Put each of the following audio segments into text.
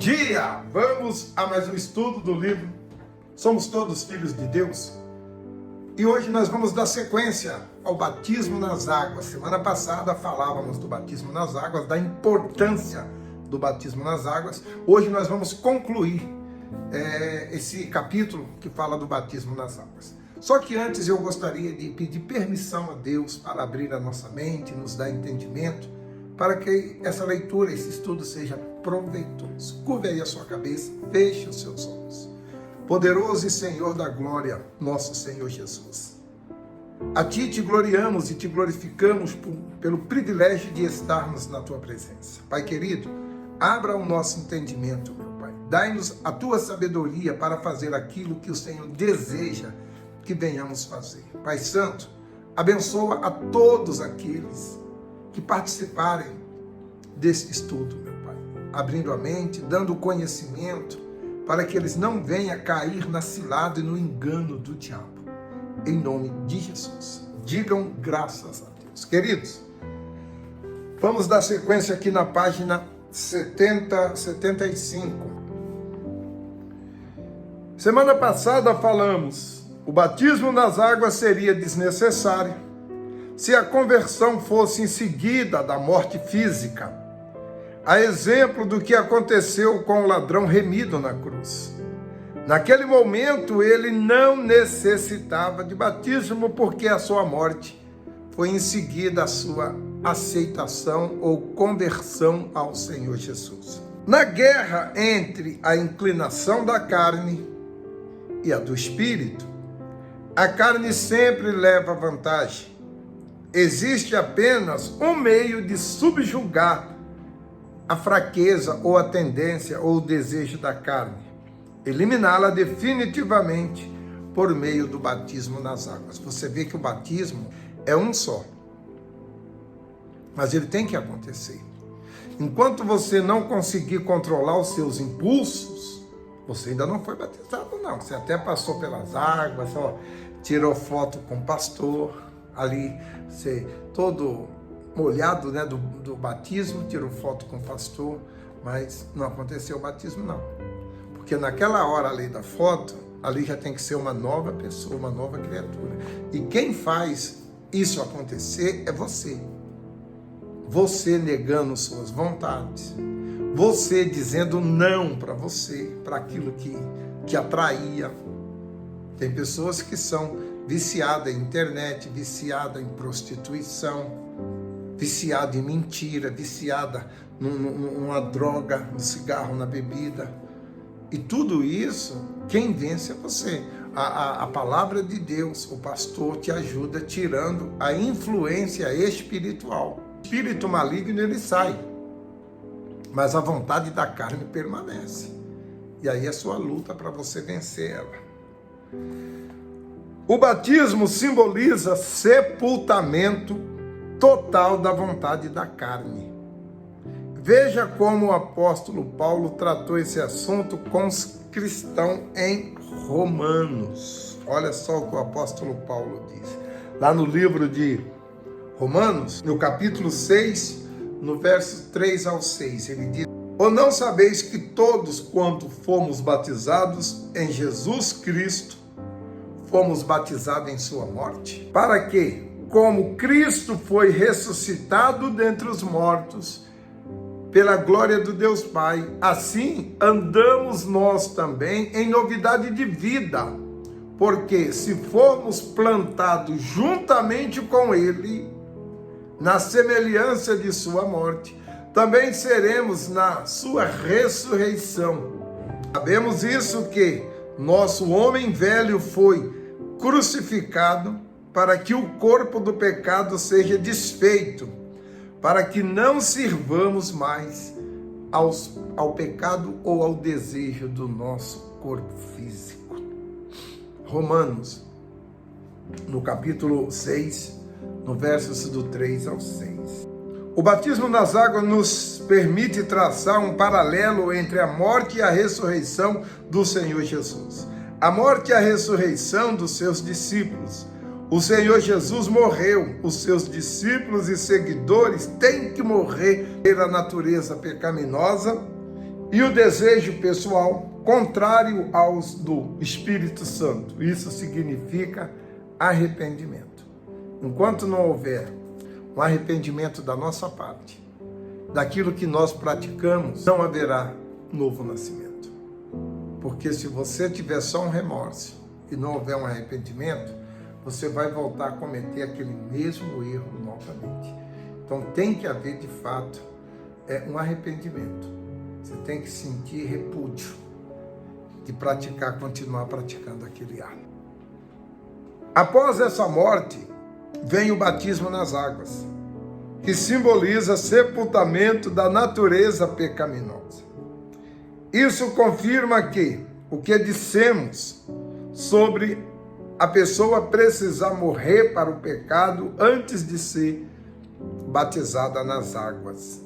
Dia! Vamos a mais um estudo do livro Somos Todos Filhos de Deus. E hoje nós vamos dar sequência ao batismo nas águas. Semana passada falávamos do batismo nas águas, da importância do batismo nas águas. Hoje nós vamos concluir esse capítulo que fala do batismo nas águas. Só que antes eu gostaria de pedir permissão a Deus para abrir a nossa mente, nos dar entendimento, para que essa leitura, esse estudo seja proveitoso. Curve aí a sua cabeça, feche os seus olhos. Poderoso e Senhor da glória, nosso Senhor Jesus. A Ti te gloriamos e te glorificamos pelo privilégio de estarmos na Tua presença. Pai querido, abra o nosso entendimento, meu Pai. Dai-nos a Tua sabedoria para fazer aquilo que o Senhor deseja que venhamos fazer. Pai Santo, abençoa a todos aqueles que participarem desse estudo, meu Pai, abrindo a mente, dando conhecimento, para que eles não venham a cair na cilada e no engano do diabo. Em nome de Jesus. Digam graças a Deus. Queridos, vamos dar sequência aqui na página 75. Semana passada falamos, o batismo nas águas seria desnecessário se a conversão fosse em seguida da morte física, a exemplo do que aconteceu com o ladrão remido na cruz. Naquele momento ele não necessitava de batismo porque a sua morte foi em seguida a sua aceitação ou conversão ao Senhor Jesus. Na guerra entre a inclinação da carne e a do espírito, a carne sempre leva vantagem. Existe apenas um meio de subjugar a fraqueza ou a tendência ou o desejo da carne, eliminá-la definitivamente por meio do batismo nas águas. Você vê que o batismo é um só, mas ele tem que acontecer. Enquanto você não conseguir controlar os seus impulsos, você ainda não foi batizado não. Você até passou pelas águas, tirou foto com o pastor, ali, você todo molhado, né, do batismo, tirou foto com o pastor, mas não aconteceu o batismo não. Porque naquela hora ali da foto, ali já tem que ser uma nova pessoa, uma nova criatura. E quem faz isso acontecer é você. Você negando suas vontades. Você dizendo não para você, para aquilo que atraía. Tem pessoas que são viciada em internet, viciada em prostituição, viciada em mentira, viciada numa droga, no cigarro, na bebida. E tudo isso, quem vence é você. A palavra de Deus, o pastor te ajuda tirando a influência espiritual. O espírito maligno ele sai, mas a vontade da carne permanece. E aí é sua luta para você vencer ela. O batismo simboliza sepultamento total da vontade da carne. Veja como o apóstolo Paulo tratou esse assunto com os cristãos em Romanos. Olha só o que o apóstolo Paulo diz. Lá no livro de Romanos, no capítulo 6, no verso 3 ao 6, ele diz: Ou não sabeis que todos quanto fomos batizados em Jesus Cristo, fomos batizados em sua morte? Para que, como Cristo foi ressuscitado dentre os mortos, pela glória do Deus Pai, assim andamos nós também em novidade de vida. Porque se formos plantados juntamente com Ele, na semelhança de sua morte, também seremos na sua ressurreição. Sabemos isso que nosso homem velho foi crucificado para que o corpo do pecado seja desfeito, para que não sirvamos mais ao pecado ou ao desejo do nosso corpo físico. Romanos, no capítulo 6, no versos do 3 ao 6. O batismo nas águas nos permite traçar um paralelo entre a morte e a ressurreição do Senhor Jesus. A morte e a ressurreição dos seus discípulos. O Senhor Jesus morreu, os seus discípulos e seguidores têm que morrer pela natureza pecaminosa e o desejo pessoal contrário aos do Espírito Santo. Isso significa arrependimento. Enquanto não houver um arrependimento da nossa parte, daquilo que nós praticamos, não haverá novo nascimento. Porque se você tiver só um remorso e não houver um arrependimento, você vai voltar a cometer aquele mesmo erro novamente. Então tem que haver de fato um arrependimento. Você tem que sentir repúdio de continuar praticando aquele ato. Após essa morte, vem o batismo nas águas, que simboliza sepultamento da natureza pecaminosa. Isso confirma que o que dissemos sobre a pessoa precisar morrer para o pecado antes de ser batizada nas águas.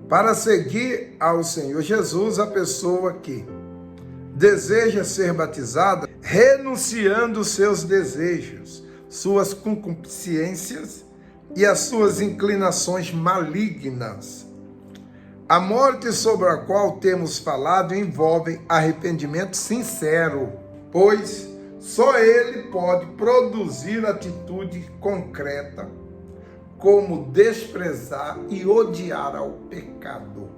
Para seguir ao Senhor Jesus, a pessoa que deseja ser batizada, renunciando seus desejos, suas concupiscências e as suas inclinações malignas. A morte sobre a qual temos falado envolve arrependimento sincero, pois só ele pode produzir atitude concreta, como desprezar e odiar ao pecado.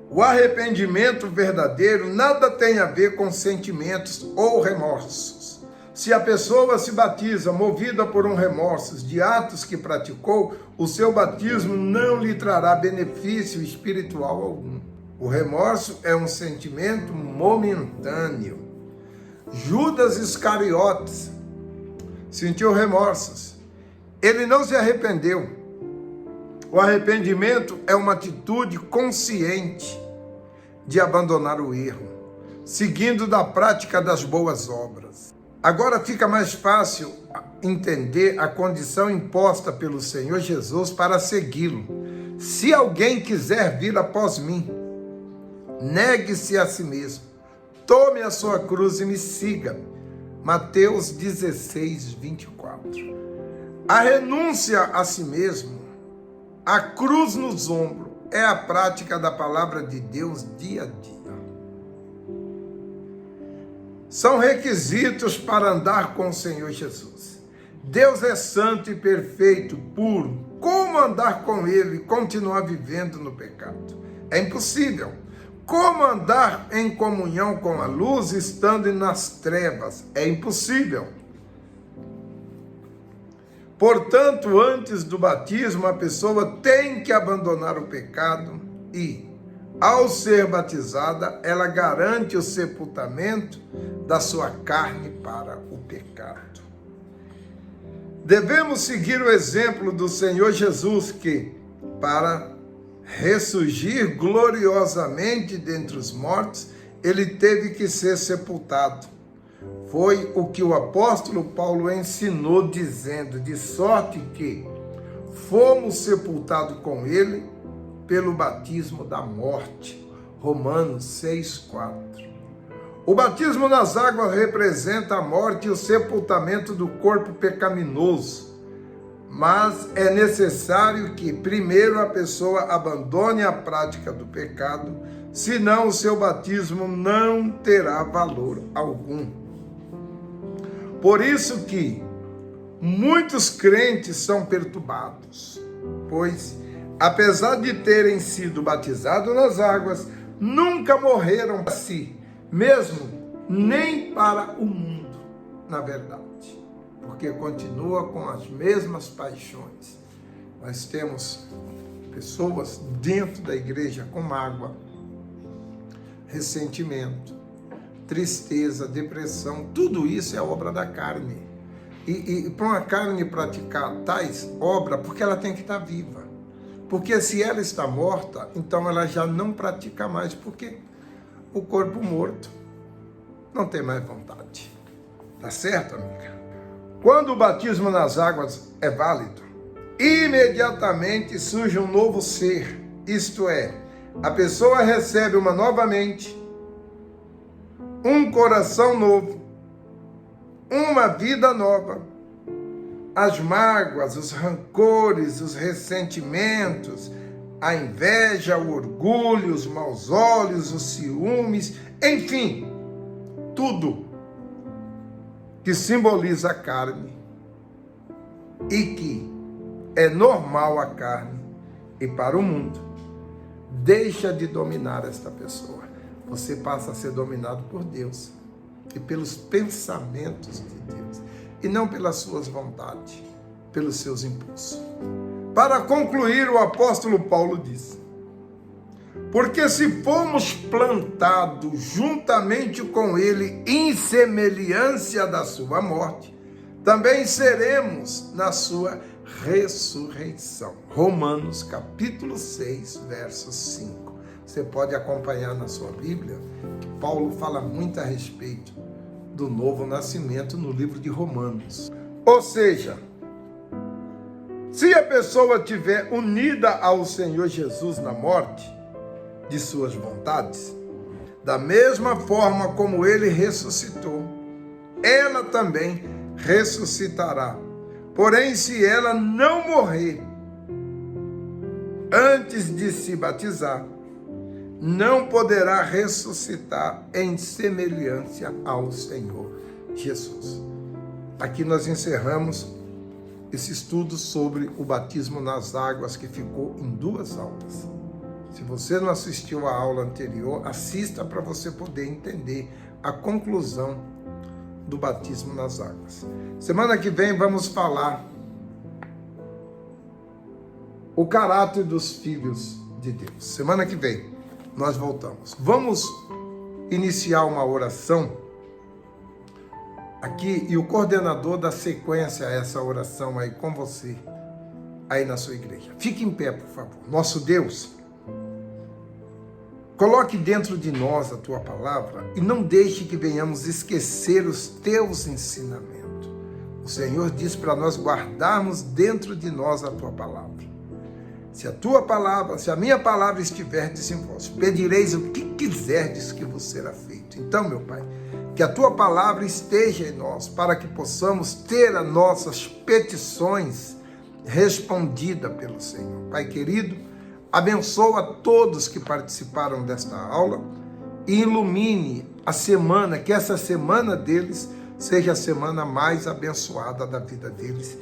O arrependimento verdadeiro nada tem a ver com sentimentos ou remorsos. Se a pessoa se batiza movida por remorsos de atos que praticou, o seu batismo não lhe trará benefício espiritual algum. O remorso é um sentimento momentâneo. Judas Iscariotes sentiu remorsos. Ele não se arrependeu. O arrependimento é uma atitude consciente de abandonar o erro, seguindo da prática das boas obras. Agora fica mais fácil entender a condição imposta pelo Senhor Jesus para segui-lo. Se alguém quiser vir após mim, negue-se a si mesmo, tome a sua cruz e me siga. Mateus 16, 24. A renúncia a si mesmo, a cruz nos ombros, é a prática da palavra de Deus dia a dia. São requisitos para andar com o Senhor Jesus. Deus é santo e perfeito, puro. Como andar com Ele e continuar vivendo no pecado? É impossível. Como andar em comunhão com a luz estando nas trevas? É impossível. Portanto, antes do batismo, a pessoa tem que abandonar o pecado e, ao ser batizada, ela garante o sepultamento da sua carne para o pecado. Devemos seguir o exemplo do Senhor Jesus que, para ressurgir gloriosamente dentre os mortos, ele teve que ser sepultado. Foi o que o apóstolo Paulo ensinou, dizendo, de sorte que fomos sepultados com ele pelo batismo da morte. Romanos 6,4. O batismo nas águas representa a morte e o sepultamento do corpo pecaminoso. Mas é necessário que primeiro a pessoa abandone a prática do pecado, senão o seu batismo não terá valor algum. Por isso que muitos crentes são perturbados, pois, apesar de terem sido batizados nas águas, nunca morreram para si, mesmo nem para o mundo, na verdade, porque continua com as mesmas paixões. Nós temos pessoas dentro da igreja com mágoa, ressentimento, tristeza, depressão, tudo isso é obra da carne. E para uma carne praticar tais obras, porque ela tem que estar viva. Porque se ela está morta, então ela já não pratica mais, porque o corpo morto não tem mais vontade. Tá certo, amiga? Quando o batismo nas águas é válido, imediatamente surge um novo ser, isto é, a pessoa recebe uma nova mente, um coração novo, uma vida nova. As mágoas, os rancores, os ressentimentos, a inveja, o orgulho, os maus olhos, os ciúmes, enfim, tudo que simboliza a carne e que é normal a carne e para o mundo, deixa de dominar esta pessoa. Você passa a ser dominado por Deus e pelos pensamentos de Deus, e não pelas suas vontades, pelos seus impulsos. Para concluir, o apóstolo Paulo diz: porque se fomos plantados juntamente com ele em semelhança da sua morte, também seremos na sua ressurreição. Romanos capítulo 6, verso 5. Você pode acompanhar na sua Bíblia, que Paulo fala muito a respeito do novo nascimento no livro de Romanos. Ou seja, se a pessoa estiver unida ao Senhor Jesus na morte de suas vontades, da mesma forma como ele ressuscitou, ela também ressuscitará. Porém, se ela não morrer antes de se batizar, não poderá ressuscitar em semelhança ao Senhor Jesus. Aqui nós encerramos esse estudo sobre o batismo nas águas, que ficou em 2 aulas. Se você não assistiu à aula anterior, assista para você poder entender a conclusão do batismo nas águas. Semana que vem vamos falar o caráter dos filhos de Deus. Semana que vem nós voltamos. Vamos iniciar uma oração aqui e o coordenador dá sequência a essa oração aí com você, aí na sua igreja. Fique em pé, por favor. Nosso Deus, coloque dentro de nós a tua palavra e não deixe que venhamos esquecer os teus ensinamentos. O Senhor diz para nós guardarmos dentro de nós a tua palavra. Se a tua palavra, se a minha palavra estiverdes em vós, pedireis o que quiserdes que vos será feito. Então, meu Pai, que a tua palavra esteja em nós, para que possamos ter as nossas petições respondidas pelo Senhor. Pai querido, abençoa todos que participaram desta aula e ilumine a semana, que essa semana deles seja a semana mais abençoada da vida deles.